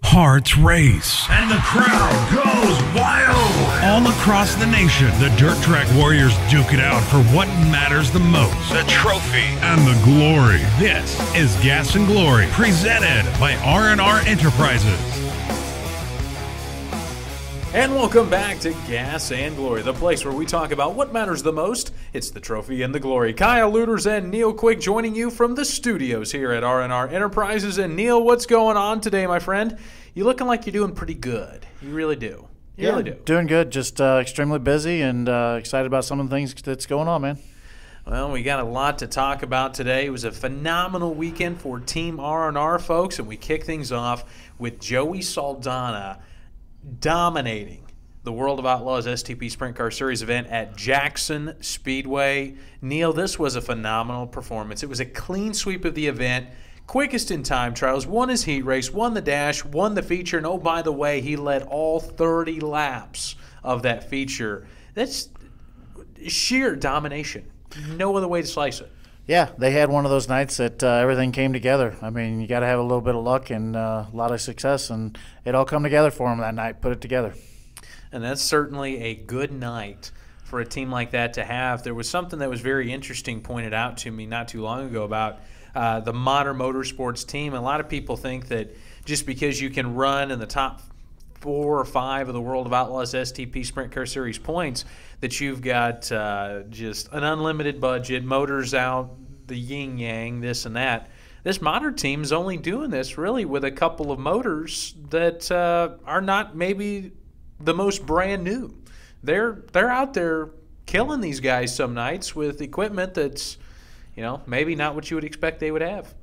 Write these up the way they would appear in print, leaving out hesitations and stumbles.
hearts race, and the crowd goes wild. All across the nation, the Dirt Track Warriors duke it out for what matters the most: the trophy and the glory. This is Gas and Glory, presented by R&R Enterprises. And welcome back to Gas and Glory, the place where we talk about what matters the most. It's the trophy and the glory. Kyle Luters and Neil Quick joining you from the studios here at R&R Enterprises. And Neil, what's going on today, my friend? You looking like you're doing pretty good. You really do. You really do. Doing good. Just extremely busy and excited about some of the things that's going on, man. Well, we got a lot to talk about today. It was a phenomenal weekend for Team R&R, folks, and we kick things off with Joey Saldana dominating the World of Outlaws STP Sprint Car Series event at Jackson Speedway. Neil, this was a phenomenal performance. It was a clean sweep of the event, quickest in time trials, won his heat race, won the dash, won the feature, and oh, by the way, he led all 30 laps of that feature. That's sheer domination. No other way to slice it. Yeah, they had one of those nights that everything came together. I mean, you got to have a little bit of luck and a lot of success, and it all come together for them that night, put it together. And that's certainly a good night for a team like that to have. There was something that was very interesting pointed out to me not too long ago about the modern motorsports team. A lot of people think that just because you can run in the top 4 or 5 of the World of Outlaws STP Sprint Car Series points, that you've got just an unlimited budget, motors out, the yin-yang, this and that. This modern team is only doing this really with a couple of motors that are not maybe the most brand new. They're out there killing these guys some nights with equipment that's, you know, maybe not what you would expect they would have.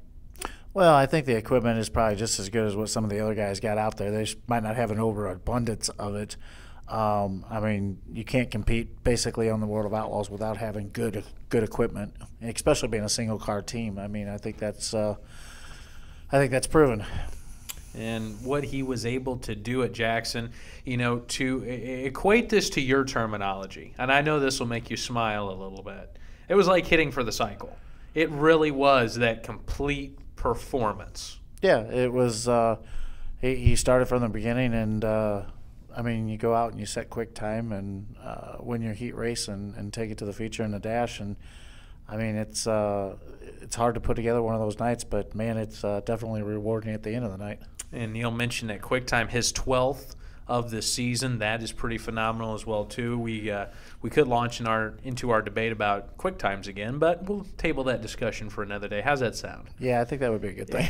Well, I think the equipment is probably just as good as what some of the other guys got out there. They might not have an overabundance of it. I mean, you can't compete basically on the World of Outlaws without having good equipment, especially being a single car team. I mean, I think that's proven. And what he was able to do at Jackson, you know, to equate this to your terminology, and I know this will make you smile a little bit. It was like hitting for the cycle. It really was that complete performance. Yeah, it was. He started from the beginning, and I mean, you go out and you set quick time and win your heat race and take it to the feature and the dash, and I mean, it's hard to put together one of those nights, but man, it's definitely rewarding at the end of the night. And Neil mentioned that quick time, his 12th of the season. That is pretty phenomenal as well too. We could launch into our debate about quick times again, but we'll table that discussion for another day. How's that sound? Yeah, I think that would be a good thing.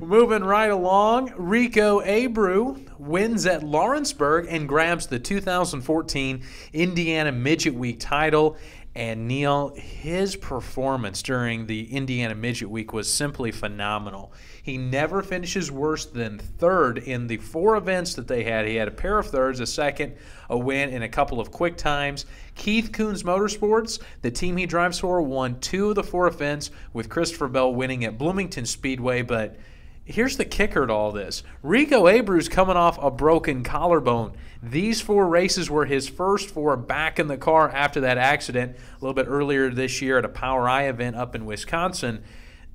Moving right along, Rico Abreu wins at Lawrenceburg and grabs the 2014 Indiana Midget Week title. And Neil, his performance during the Indiana Midget Week was simply phenomenal. He never finishes worse than third in the 4 events that they had. He had a pair of thirds, a second, a win, and a couple of quick times. Keith Coons Motorsports, the team he drives for, won 2 of the 4 events, with Christopher Bell winning at Bloomington Speedway. But here's the kicker to all this. Rico Abreu's coming off a broken collarbone. These 4 races were his first 4 back in the car after that accident a little bit earlier this year at a Power I event up in Wisconsin.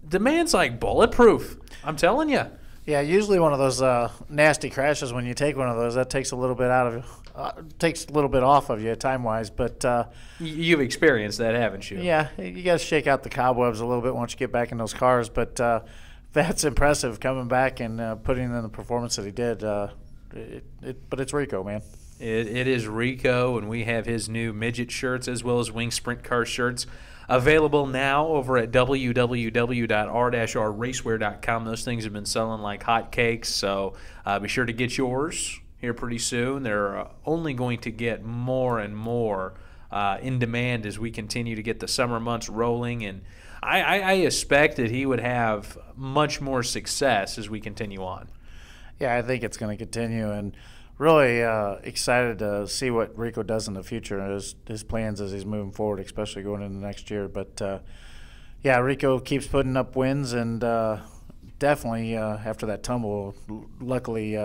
The man's like bulletproof, I'm telling you. Yeah, usually one of those nasty crashes, when you take one of those, that takes a little bit takes a little bit off of you time-wise. But you've experienced that, haven't you? Yeah, you got to shake out the cobwebs a little bit once you get back in those cars. But that's impressive, coming back and putting in the performance that he did. But it's Rico, man. It is Rico, and we have his new midget shirts as well as Wing Sprint Car shirts available now over at www.r-rracewear.com. Those things have been selling like hotcakes, so be sure to get yours here pretty soon. They're only going to get more and more in demand as we continue to get the summer months rolling, and I expect that he would have much more success as we continue on. Yeah, I think it's going to continue, and really excited to see what Rico does in the future, his plans as he's moving forward, especially going into next year. But, yeah, Rico keeps putting up wins, and definitely after that tumble, luckily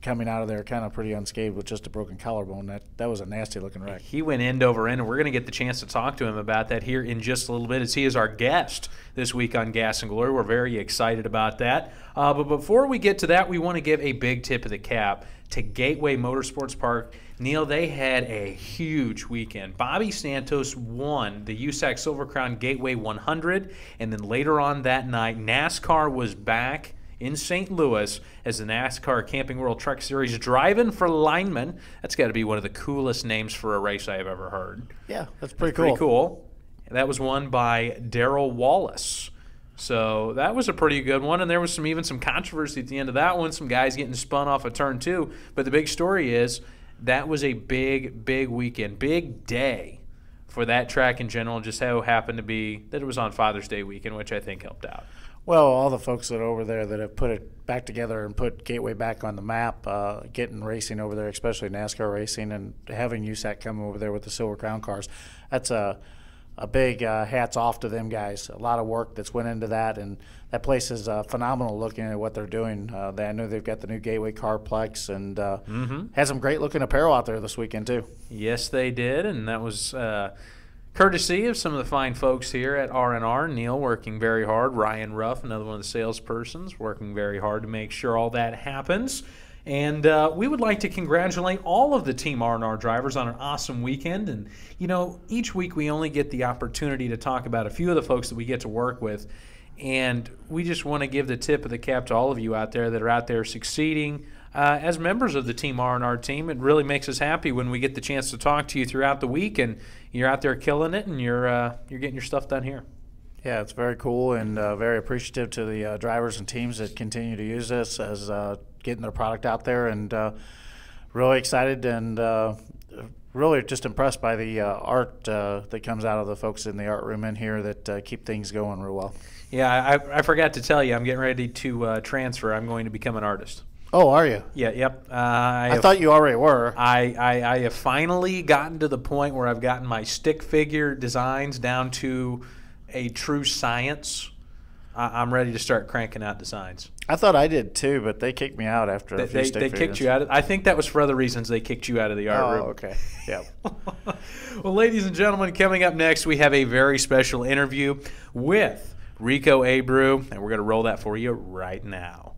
coming out of there kind of pretty unscathed with just a broken collarbone. That was a nasty looking wreck. He went end over end, and we're going to get the chance to talk to him about that here in just a little bit, as he is our guest this week on Gas and Glory. We're very excited about that. But before we get to that, we want to give a big tip of the cap to Gateway Motorsports Park. Neil, they had a huge weekend. Bobby Santos won the USAC Silver Crown Gateway 100, and then later on that night, NASCAR was back in St. Louis as the NASCAR Camping World Truck Series Driving for Linemen. That's got to be one of the coolest names for a race I've ever heard. Yeah, that's pretty Pretty cool. That was won by Darrell Wallace. So that was a pretty good one, and there was even some controversy at the end of that one, some guys getting spun off of turn 2. But the big story is that was a big, big weekend, big day for that track in general. Just how it happened to be that it was on Father's Day weekend, which I think helped out. Well, all the folks that are over there that have put it back together and put Gateway back on the map, getting racing over there, especially NASCAR racing, and having USAC come over there with the Silver Crown cars, that's a big hats off to them guys. A lot of work that's went into that, and that place is phenomenal looking at what they're doing. I know they've got the new Gateway Carplex and had some great-looking apparel out there this weekend, too. Yes, they did, and that was courtesy of some of the fine folks here at R&R. Neil working very hard. Ryan Ruff, another one of the salespersons, working very hard to make sure all that happens. And we would like to congratulate all of the Team R&R drivers on an awesome weekend. And, you know, each week we only get the opportunity to talk about a few of the folks that we get to work with. And we just want to give the tip of the cap to all of you out there that are out there succeeding as members of the Team R&R team. It really makes us happy when we get the chance to talk to you throughout the week, and you're out there killing it, and you're getting your stuff done here. Yeah, it's very cool, and very appreciative to the drivers and teams that continue to use this as getting their product out there, and really excited and really just impressed by the art that comes out of the folks in the art room in here that keep things going real well. Yeah, I forgot to tell you, I'm getting ready to transfer. I'm going to become an artist. Oh, are you? Yeah, yep. I thought you already were. I have finally gotten to the point where I've gotten my stick figure designs down to a true science. I'm ready to start cranking out designs. I thought I did too, but they kicked me out after a few stick figures. They kicked you out. I think that was for other reasons they kicked you out of the art room. Oh, okay. Yeah. Well, ladies and gentlemen, coming up next, we have a very special interview with Rico Abreu, and we're going to roll that for you right now.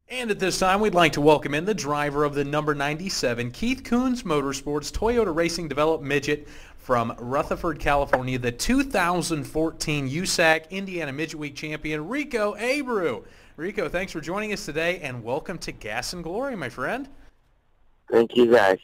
And at this time, we'd like to welcome in the driver of the number 97 Keith Kunz Motorsports Toyota Racing Developed Midget from Rutherford, California, the 2014 USAC Indiana Midget Week champion, Rico Abreu. Rico, thanks for joining us today, and welcome to Gas and Glory, my friend. Thank you, guys.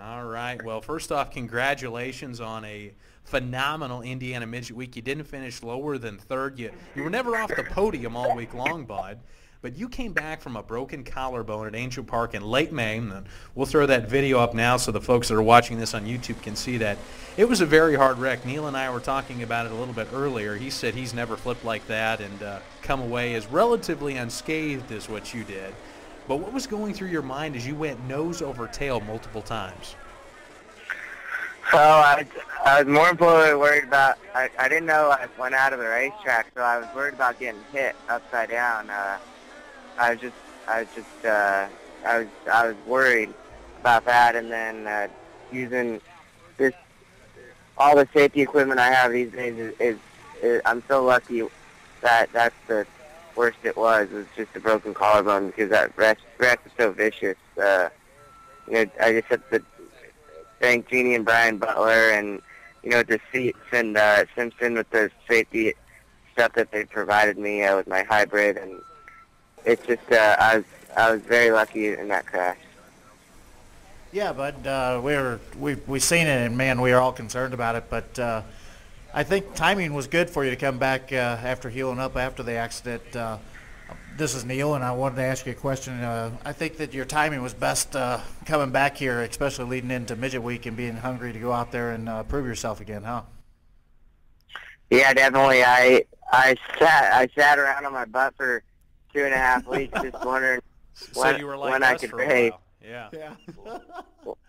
All right. Well, first off, congratulations on a phenomenal Indiana Midget Week. You didn't finish lower than third. You were never off the podium all week long, bud. But you came back from a broken collarbone at Angel Park in late May. And we'll throw that video up now so the folks that are watching this on YouTube can see that. It was a very hard wreck. Neil and I were talking about it a little bit earlier. He said he's never flipped like that and come away as relatively unscathed as what you did. But what was going through your mind as you went nose over tail multiple times? So I was more importantly worried about, I didn't know I went out of the racetrack, so I was worried about getting hit upside down. I was worried about that, and then using all the safety equipment I have these days is I'm so lucky that that's the worst it was just a broken collarbone, because that wreck was so vicious. I just have to thank Jeannie and Brian Butler and the seats and Simpson with the safety stuff that they provided me with my hybrid, and it's just I was very lucky in that crash. Yeah, but we've seen it, and man, we are all concerned about it. But I think timing was good for you to come back after healing up after the accident. This is Neil, and I wanted to ask you a question. I think that your timing was best coming back here, especially leading into Midget Week and being hungry to go out there and prove yourself again, huh? Yeah, definitely. I sat around on my butt for 2.5 weeks, just wondering when I could race. Yeah.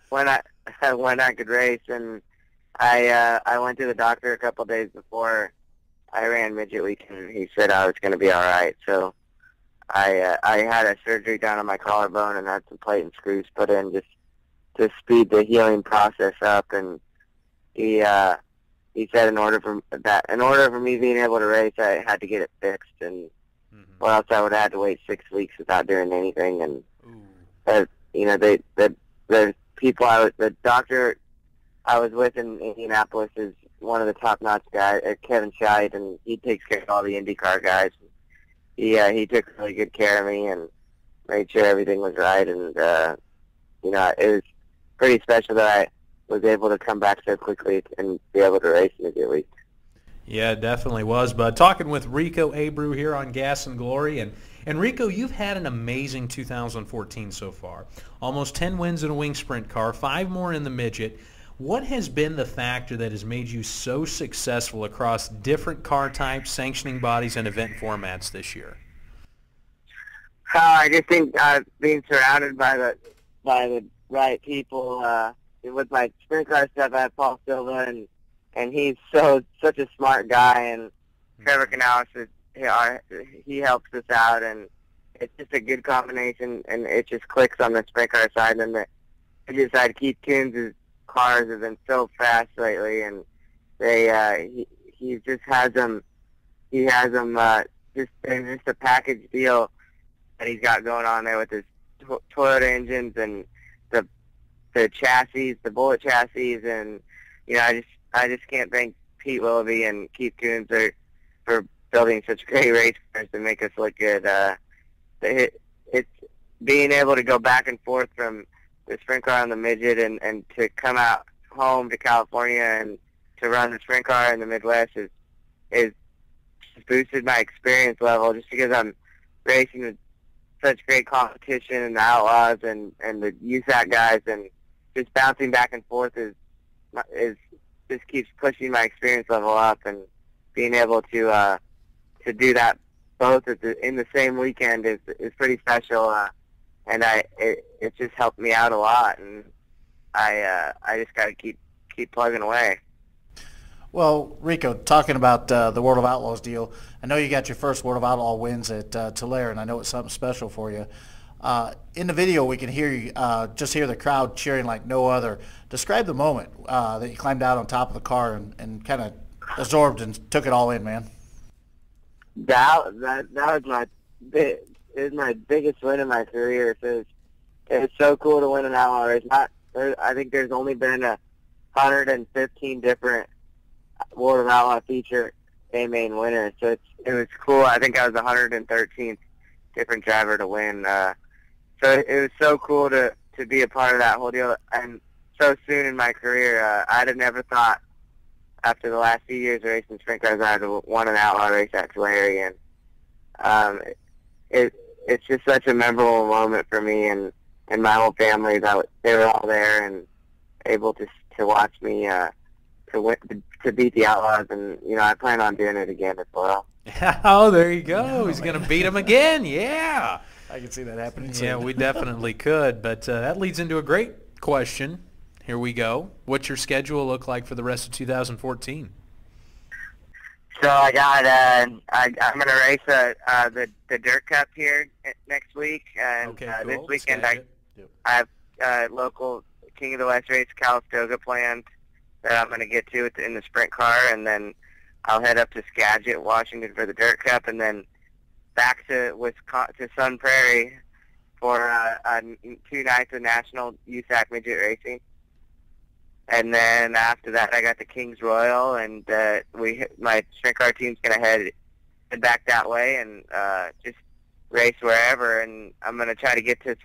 when I could race, and I went to the doctor a couple of days before I ran Midget Week, and he said I was going to be all right. So I had a surgery done on my collarbone and had some plate and screws put in just to speed the healing process up. And he said in order for me being able to race, I had to get it fixed, and or else I would have had to wait 6 weeks without doing anything. And the doctor I was with in Indianapolis is one of the top-notch guys, Kevin Scheid, and he takes care of all the IndyCar guys. He took really good care of me and made sure everything was right. And it was pretty special that I was able to come back so quickly and be able to race in a good week. Yeah, it definitely was. But talking with Rico Abreu here on Gas and Glory, and Rico, you've had an amazing 2014 so far. Almost 10 wins in a wing sprint car, 5 more in the midget. What has been the factor that has made you so successful across different car types, sanctioning bodies, and event formats this year? I just think being surrounded by the right people. With my sprint car stuff, I have Paul Silva, and he's such a smart guy, and Trevor Canales, he helps us out, and it's just a good combination, and it just clicks on the sprint car side. And the midget side, Keith Coons' cars have been so fast lately, and he just has them. He has them just a package deal that he's got going on there with his Toyota engines and the chassis, the bullet chassis, and I just can't thank Pete Willoughby and Keith Coons for building such great race cars to make us look good. It's being able to go back and forth from the sprint car on the midget and to come out home to California and to run the sprint car in the Midwest is boosted my experience level just because I'm racing with such great competition and the Outlaws and the USAC guys, and just bouncing back and forth is just keeps pushing my experience level up, and being able to do that both in the same weekend is pretty special, and it just helped me out a lot, and I just got to keep plugging away. Well, Rico, talking about the World of Outlaws deal, I know you got your first World of Outlaw wins at Tulare, and I know it's something special for you. In the video, we can hear you just hear the crowd cheering like no other. Describe the moment that you climbed out on top of the car and kind of absorbed and took it all in, man. That was my biggest win in my career. So it's so cool to win an Outlaw race. I think there's only been 115 different World of Outlaw feature A-main winners. So it was cool. I think I was the 113th different driver to win. So it was so cool to be a part of that whole deal. And so soon in my career, I'd have never thought after the last few years of racing sprint cars I'd have won an Outlaw race at Tulare. And it's just such a memorable moment for me and my whole family. They were all there and able to watch me to beat the Outlaws, and I plan on doing it again as well. Oh, there you go. He's going to beat him again. Yeah. I can see that happening. Yeah, we definitely could. But that leads into a great question. Here we go. What's your schedule look like for the rest of 2014? So I got I'm going to race the Dirt Cup here next week, and okay, cool. This weekend I have local King of the West race Calistoga planned that I'm going to get to in the sprint car, and then I'll head up to Skagit, Washington for the Dirt Cup, and then back to Sun Prairie for 2 nights of national USAC midget racing. And then after that, I got the Kings Royal, and my sprint car team's going to head back that way and just race wherever. And I'm going to try to get to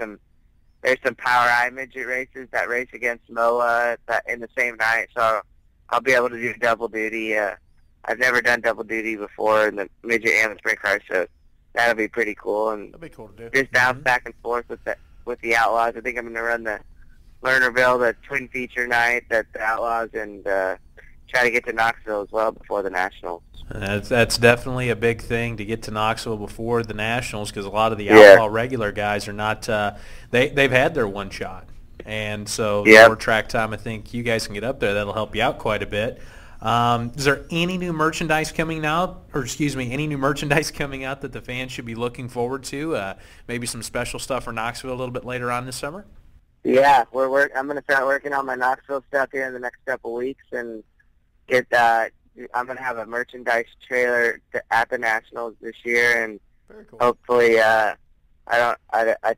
there's some Power I midget races that race against MOA in the same night, so I'll be able to do double duty. I've never done double duty before in the midget and the sprint car, so that'll be pretty cool. And that'd be cool to do. Just bounce back and forth with the Outlaws. I think I'm going to run the Lernerville, the twin feature night, the Outlaws, and try to get to Knoxville as well before the Nationals. That's definitely a big thing to get to Knoxville before the Nationals, because a lot of the Outlaw regular guys are not they've had their one shot, and so the more track time I think you guys can get up there, that'll help you out quite a bit. Is there any new merchandise coming out, any new merchandise coming out that the fans should be looking forward to? Maybe some special stuff for Knoxville a little bit later on this summer? Yeah, I'm going to start working on my Knoxville stuff here in the next couple weeks and get I'm going to have a merchandise trailer at the Nationals this year, and Very cool. hopefully, I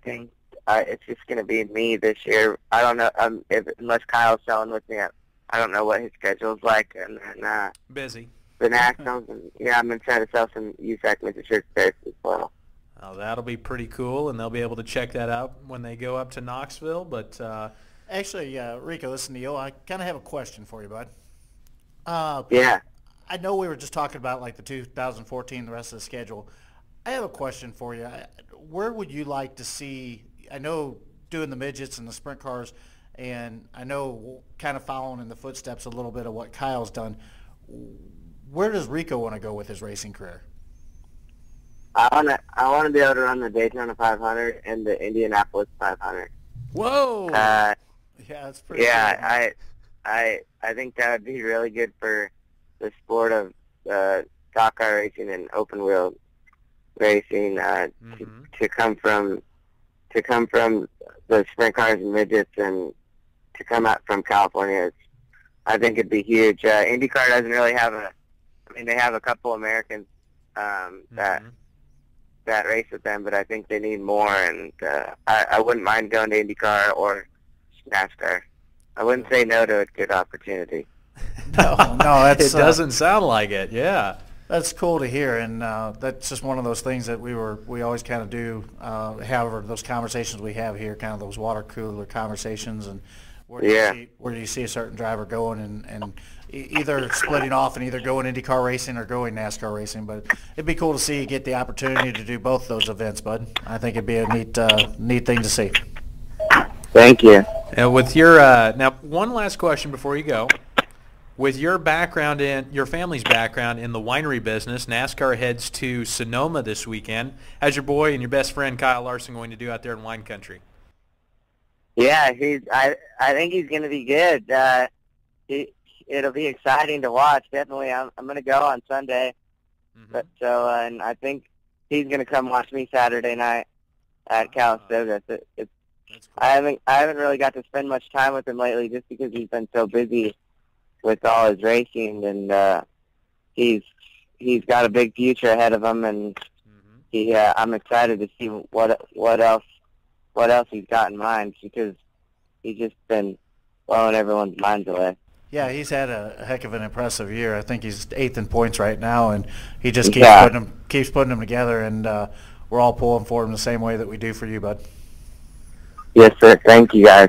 think it's just going to be me this year. I don't know unless Kyle's selling with me. I don't know what his schedule's like, and then Busy. the Nationals, and I'm going to try to sell some USAC Midget shirts there as well. Oh, that'll be pretty cool, and they'll be able to check that out when they go up to Knoxville. But Actually, Rico, this is Neil. I kind of have a question for you, bud. Yeah. I know we were just talking about like the 2014, the rest of the schedule. I have a question for you. Where would you like to see? I know doing the midgets and the sprint cars, and I know kind of following in the footsteps a little bit of what Kyle's done. Where does Rico want to go with his racing career? I want to be able to run the Daytona 500 and the Indianapolis 500. whoa! Yeah, that's pretty. Yeah, I think that would be really good for the sport of stock car racing and open wheel racing. To come from the sprint cars and midgets and to come out from California, I think it'd be huge. IndyCar doesn't really have they have a couple Americans that race with them, but I think they need more, and I wouldn't mind going to IndyCar or NASCAR. I wouldn't say no to a good opportunity. No, that's, it doesn't sound like it. Yeah, that's cool to hear, and that's just one of those things that we always kind of do. However, those conversations we have here, kind of those water cooler conversations, and where do you see a certain driver going, and either splitting off and either going IndyCar racing or going NASCAR racing. But it'd be cool to see you get the opportunity to do both those events, bud. I think it'd be a neat thing to see. Thank you. And with your now, one last question before you go. With your background your family's background in the winery business, NASCAR heads to Sonoma this weekend. How's your boy and your best friend Kyle Larson going to do out there in wine country? Yeah, I think he's going to be good. It'll be exciting to watch. Definitely, I'm going to go on Sunday. But and I think he's going to come watch me Saturday night at Calistoga. It's cool. I haven't really got to spend much time with him lately, just because he's been so busy with all his racing, and he's got a big future ahead of him, and I'm excited to see what else he's got in mind, because he's just been blowing everyone's minds away. Yeah, he's had a heck of an impressive year. I think he's 8th in points right now, and he just keeps putting them together, and we're all pulling for him the same way that we do for you, bud. Yes, sir. Thank you, guys.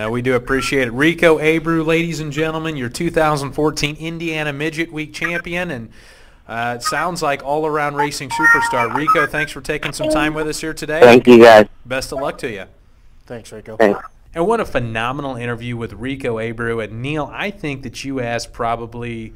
We do appreciate it. Rico Abreu, ladies and gentlemen, your 2014 Indiana Midget Week champion, and it sounds like all-around racing superstar. Rico, thanks for taking some time with us here today. Thank you, guys. Best of luck to you. Thanks, Rico. Thanks. And what a phenomenal interview with Rico Abreu. And, Neil, I think that you asked probably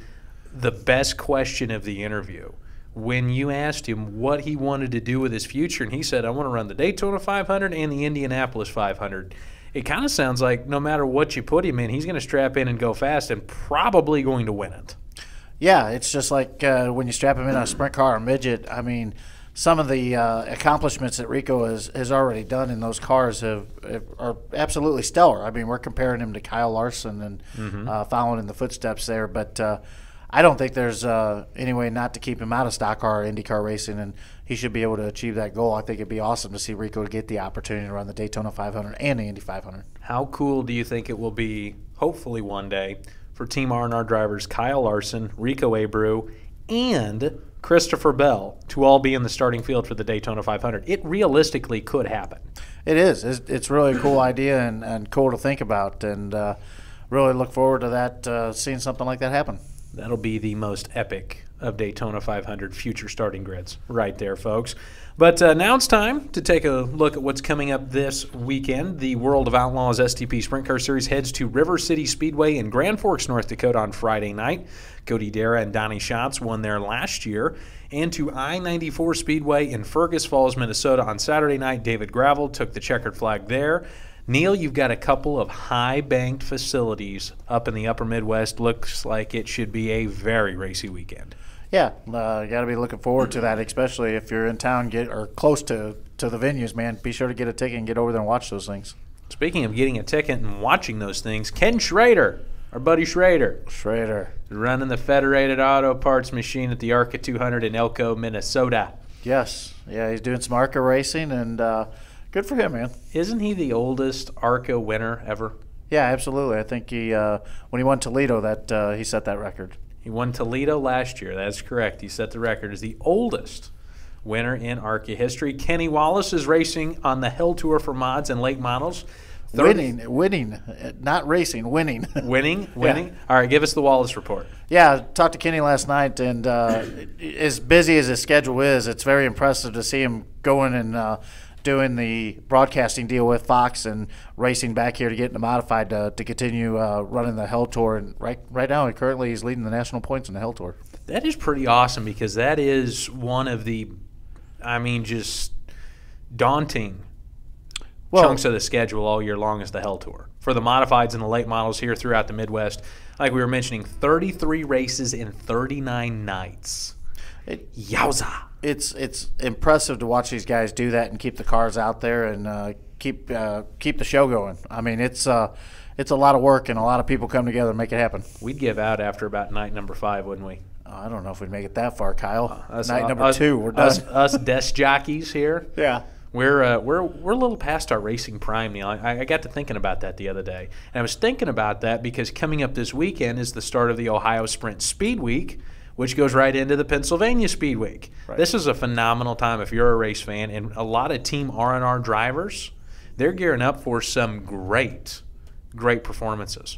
the best question of the interview when you asked him what he wanted to do with his future. And he said, I want to run the Daytona 500 and the Indianapolis 500. It kind of sounds like no matter what you put him in, he's going to strap in and go fast and probably going to win it. Yeah, it's just like when you strap him in a sprint car or midget. I mean, some of the accomplishments that Rico has already done in those cars are absolutely stellar. I mean, we're comparing him to Kyle Larson and following in the footsteps there. But I don't think there's any way not to keep him out of stock car or IndyCar racing, and he should be able to achieve that goal. I think it'd be awesome to see Rico get the opportunity to run the Daytona 500 and the Indy 500. How cool do you think it will be, hopefully one day, for Team R&R drivers Kyle Larson, Rico Abreu, and Christopher Bell to all be in the starting field for the Daytona 500? It realistically could happen. It is. It's really a cool idea and cool to think about, and really look forward to that, seeing something like that happen. That'll be the most epic of Daytona 500 future starting grids right there, folks. But now it's time to take a look at what's coming up this weekend. The World of Outlaws STP Sprint Car Series heads to River City Speedway in Grand Forks, North Dakota on Friday night. Cody Dara and Donnie Schatz won there last year. And to I-94 Speedway in Fergus Falls, Minnesota on Saturday night. David Gravel took the checkered flag there. Neil, you've got a couple of high-banked facilities up in the upper Midwest. Looks like it should be a very racy weekend. Yeah, you got to be looking forward to that, especially if you're in town or close to the venues, man. Be sure to get a ticket and get over there and watch those things. Speaking of getting a ticket and watching those things, Ken Schrader, our buddy Schrader, running the Federated Auto Parts machine at the ARCA 200 in Elko, Minnesota. Yes. Yeah, he's doing some ARCA racing, and good for him, man. Isn't he the oldest ARCA winner ever? Yeah, absolutely. I think he when he won Toledo, that he set that record. He won Toledo last year. That's correct. He set the record as the oldest winner in ARCA history. Kenny Wallace is racing on the Hell Tour for mods and late models. Winning, not racing, winning. Winning? Yeah. All right, give us the Wallace report. Yeah, I talked to Kenny last night, and as busy as his schedule is, it's very impressive to see him going and doing the broadcasting deal with Fox and racing back here to get into modified to continue running the Hell Tour. And right now, currently, he's leading the national points in the Hell Tour. That is pretty awesome because that is one of the, just daunting chunks of the schedule all year long is the Hell Tour. For the modifieds and the late models here throughout the Midwest, like we were mentioning, 33 races in 39 nights. Yowza. It's impressive to watch these guys do that and keep the cars out there and keep the show going. I mean, it's a lot of work and a lot of people come together and make it happen. We'd give out after about night number 5, wouldn't we? I don't know if we'd make it that far, Kyle. Night number 2, we're done. Us desk jockeys here. Yeah. We're a little past our racing prime, Neil. I got to thinking about that the other day. And I was thinking about that because coming up this weekend is the start of the Ohio Sprint Speed Week, which goes right into the Pennsylvania Speed Week. Right. This is a phenomenal time if you're a race fan, and a lot of Team R&R drivers, they're gearing up for some great performances.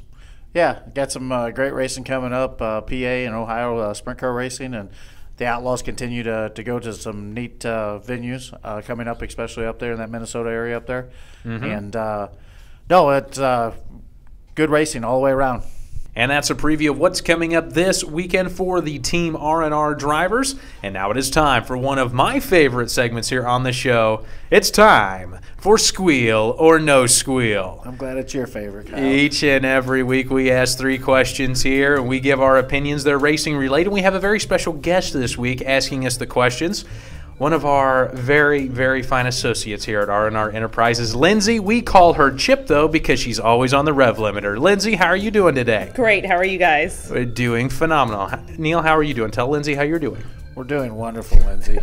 Yeah, got some great racing coming up, PA and Ohio sprint car racing, and the Outlaws continue to go to some neat venues coming up, especially up there in that Minnesota area up there. Mm-hmm. And, it's good racing all the way around. And that's a preview of what's coming up this weekend for the Team R&R drivers. And now it is time for one of my favorite segments here on the show. It's time for Squeal or No Squeal. I'm glad it's your favorite, Kyle. Each and every week we ask 3 questions here, and we give our opinions. They're racing related. We have a very special guest this week asking us the questions. One of our very, very fine associates here at R&R Enterprises, Lindsay. We call her Chip, though, because she's always on the rev limiter. Lindsay, how are you doing today? Great. How are you guys? We're doing phenomenal. Neil, how are you doing? Tell Lindsay how you're doing. We're doing wonderful, Lindsay.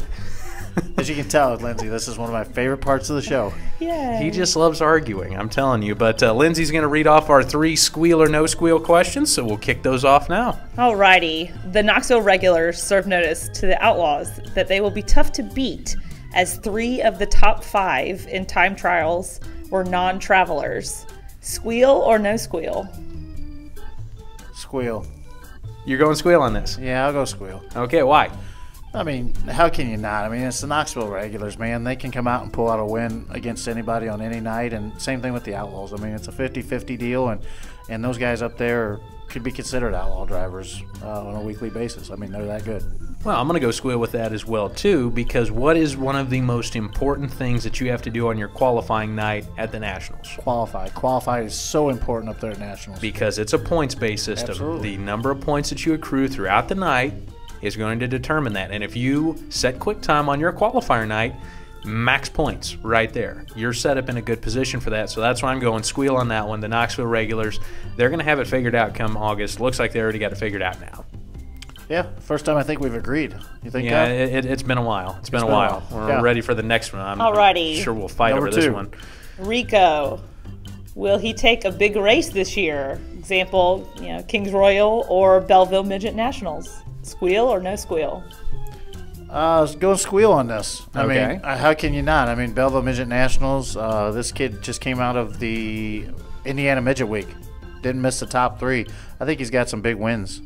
As you can tell, Lindsay, this is one of my favorite parts of the show. Yeah. He just loves arguing, I'm telling you. But Lindsay's going to read off our 3 squeal or no squeal questions, so we'll kick those off now. Alrighty. The Knoxville regulars served notice to the Outlaws that they will be tough to beat, as 3 of the top 5 in time trials were non-travelers. Squeal or no squeal? Squeal. You're going squeal on this? Yeah, I'll go squeal. Okay, why? I mean, how can you not? I mean, it's the Knoxville regulars, man. They can come out and pull out a win against anybody on any night, and same thing with the Outlaws. I mean, it's a 50-50 deal, and those guys up there could be considered outlaw drivers on a weekly basis. I mean, they're that good. Well, I'm going to go squeal with that as well, too, because what is one of the most important things that you have to do on your qualifying night at the Nationals? Qualify. Qualify is so important up there at Nationals. Because it's a points-based system. Absolutely. The number of points that you accrue throughout the night is going to determine that. And if you set quick time on your qualifier night, max points right there. You're set up in a good position for that. So that's why I'm going squeal on that one. The Knoxville regulars, they're going to have it figured out come August. Looks like they already got it figured out now. Yeah, first time I think we've agreed. You think? Yeah, it's been a while. It's been a while. We're ready for the next one. I'm sure we'll fight over this one. Rico, will he take a big race this year? Example, Kings Royal or Belleville Midget Nationals. Squeal or no squeal? Go squeal on this. Okay. I mean, how can you not? I mean, Belleville Midget Nationals, this kid just came out of the Indiana Midget Week. Didn't miss the top 3. I think he's got some big wins.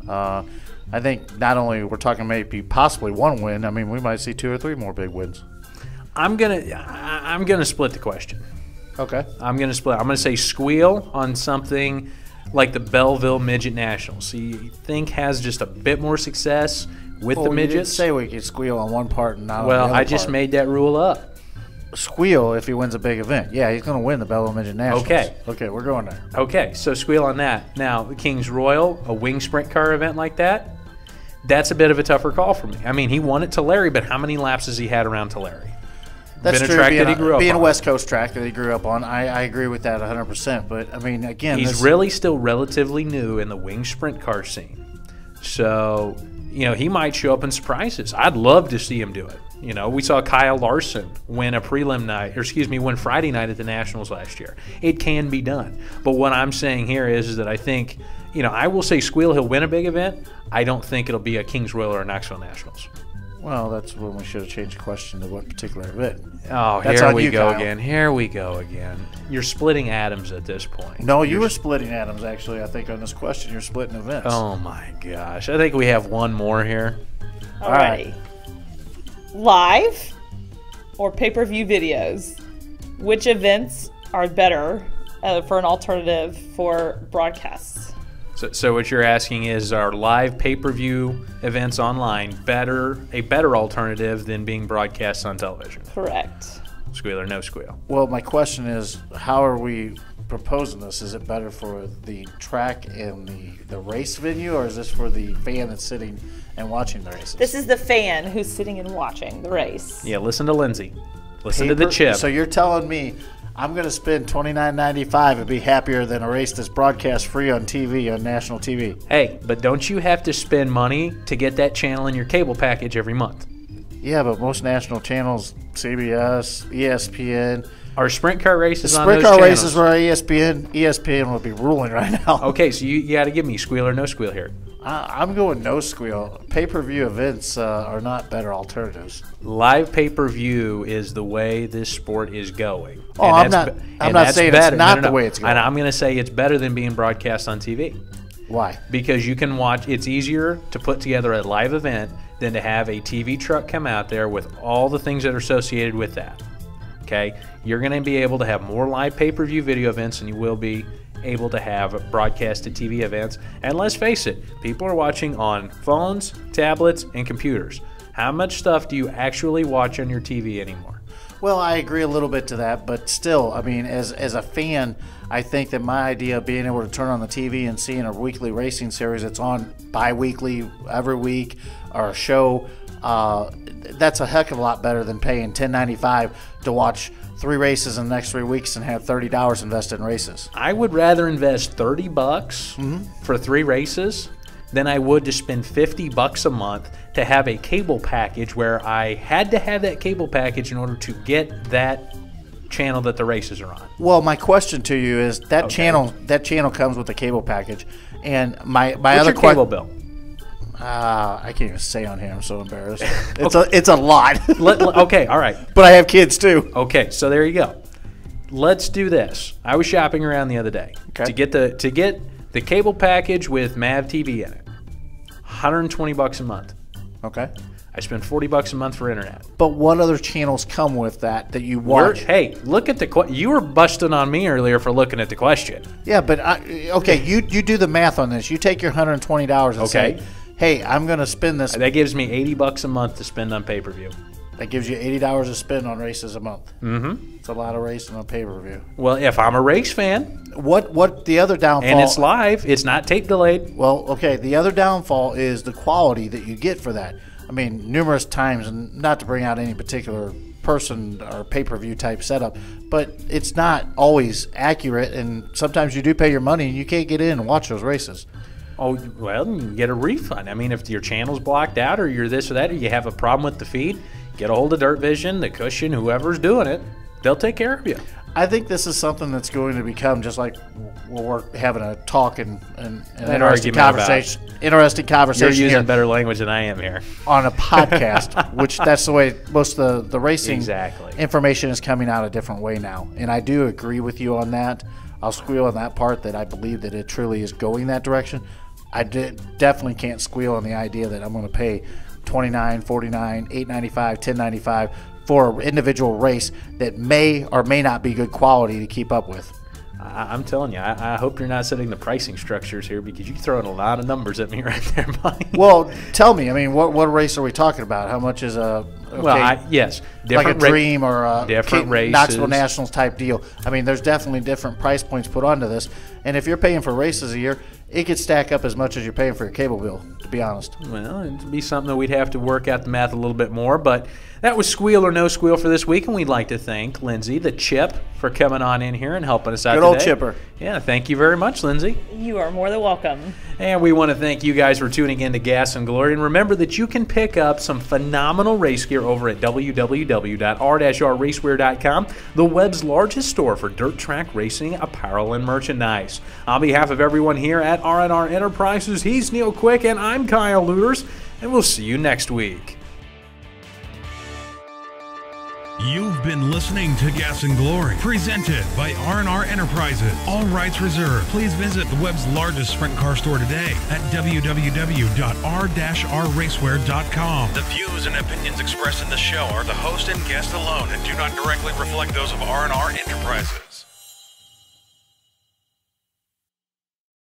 I think not only we're talking maybe possibly 1 win, I mean, we might see 2 or 3 more big wins. I'm gonna split the question. Okay. I'm gonna say squeal on something like the Belleville Midget Nationals. You think has just a bit more success with the midgets? You didn't say we could squeal on one part and not on the Well, other I just part. made that rule up. Squeal, if he wins a big event, yeah, he's going to win the Belleville Midget Nationals. Okay, we're going there. Okay, so Squeal on that. Now, the King's Royal, a wing sprint car event like that, that's a bit of a tougher call for me. I mean, he won at Tulare, but how many laps has he had around Tulare? That's been true. A track that he grew up being on. a West Coast track that he grew up on, I agree with that 100%. But, I mean, again, he's really still relatively new in the wing sprint car scene. So, you know, he might show up and surprise us. I'd love to see him do it. You know, we saw Kyle Larson win a prelim night, or excuse me, win Friday night at the Nationals last year. It can be done. But what I'm saying here is that I think, you know, I will say Squeal, he'll win a big event. I don't think it'll be a Kings Royal or a Knoxville Nationals. Well, that's when we should have changed the question to what particular event. Oh, that's here we you, go Kyle. again. Here we go again. You're splitting atoms at this point. No, you were splitting atoms, actually, I think, on this question. You're splitting events. Oh, my gosh. I think we have one more here. Alrighty. Live or pay-per-view videos? Which events are better for an alternative for broadcasts? So what you're asking is, are live pay-per-view events online a better alternative than being broadcast on television? Correct. Squeal or no squeal? Well, my question is, how are we proposing this? Is it better for the track and the race venue, or is this for the fan that's sitting and watching the races? This is the fan who's sitting and watching the race. Yeah, listen to Lindsay. Listen to the chip. So you're telling me I'm going to spend $29.95 and be happier than a race that's broadcast free on TV, on national TV. Hey, but don't you have to spend money to get that channel in your cable package every month? Yeah, but most national channels, CBS, ESPN. Are sprint car races on Sprint those car channels? races were on ESPN will be ruling right now. Okay, so you got to give me squeal or no squeal here. I'm going no squeal. Pay-per-view events are not better alternatives. Live pay-per-view is the way this sport is going. Oh, I'm not saying it's not the way it's going. And I'm going to say it's better than being broadcast on TV. Why? Because you can watch. It's easier to put together a live event than to have a TV truck come out there with all the things that are associated with that. Okay, you're going to be able to have more live pay-per-view video events than you will be able to have broadcasted TV events. And let's face it, people are watching on phones, tablets, and computers. How much stuff do you actually watch on your TV anymore? Well, I agree a little bit to that, but still, I mean, as a fan, I think that my idea of being able to turn on the TV and seeing a weekly racing series that's on bi-weekly, every week, or a show, that's a heck of a lot better than paying $10.95 to watch 3 races in the next 3 weeks and have $30 invested in races. I would rather invest $30 for 3 races than I would to spend $50 a month to have a cable package where I had to have that cable package in order to get that channel that the races are on. Well, my question to you is that channel comes with a cable package, and my other What's your cable bill? I can't even say on here. I'm so embarrassed. It's a lot. Okay, all right. But I have kids too. Okay, so there you go. Let's do this. I was shopping around the other day to get the cable package with MAV TV in it. $120 a month. Okay. I spend $40 a month for internet. But what other channels come with that you watch? Hey, look at the you were busting on me earlier for looking at the question. Yeah, but you do the math on this. You take your $120 and say, hey, I'm going to spend this. That gives me $80 a month to spend on pay-per-view. That gives you $80 to spend on races a month. Mm-hmm. It's a lot of racing on pay-per-view. Well, if I'm a race fan. What the other downfall... And it's live. It's not tape delayed. Well, okay, the other downfall is the quality that you get for that. I mean, numerous times, and not to bring out any particular person or pay-per-view type setup, but it's not always accurate, and sometimes you do pay your money and you can't get in and watch those races. Oh, well, you can get a refund. I mean, if your channel's blocked out or you're this or that, or you have a problem with the feed, get a hold of Dirt Vision, the Cushion, whoever's doing it. They'll take care of you. I think this is something that's going to become just like we're having a talk and an interesting conversation. Interesting conversation. You're using here better language than I am here on a podcast, which that's the way most of the racing information is coming out a different way now. And I do agree with you on that. I'll squeal on that part that I believe that it truly is going that direction. I definitely can't squeal on the idea that I'm going to pay $29, $49, $8.95, $10.95 for an individual race that may or may not be good quality to keep up with. I'm telling you, I hope you're not setting the pricing structures here, because you're throwing a lot of numbers at me right there, Mike. Well, tell me, I mean, what race are we talking about? How much is a Okay? Well, yes, like a different Dream or a different races. Knoxville Nationals type deal. I mean, there's definitely different price points put onto this. And if you're paying for races a year, it could stack up as much as you're paying for your cable bill, to be honest. Well, it'd be something that we'd have to work out the math a little bit more. But that was Squeal or No Squeal for this week, and we'd like to thank Lindsay, the Chip, for coming on in here and helping us out Good today. old Chipper. Yeah, thank you very much, Lindsay. You are more than welcome. And we want to thank you guys for tuning in to Gas and Glory. And remember that you can pick up some phenomenal race gear over at www.r-rracewear.com, the web's largest store for dirt track racing apparel and merchandise. On behalf of everyone here at R&R Enterprises, he's Neil Quick and I'm Kyle Luters, and we'll see you next week. You've been listening to Gas and Glory, presented by R&R Enterprises. All rights reserved. Please visit the web's largest sprint car store today at www.r-rracewear.com. The views and opinions expressed in the show are the host and guest alone and do not directly reflect those of R&R Enterprises.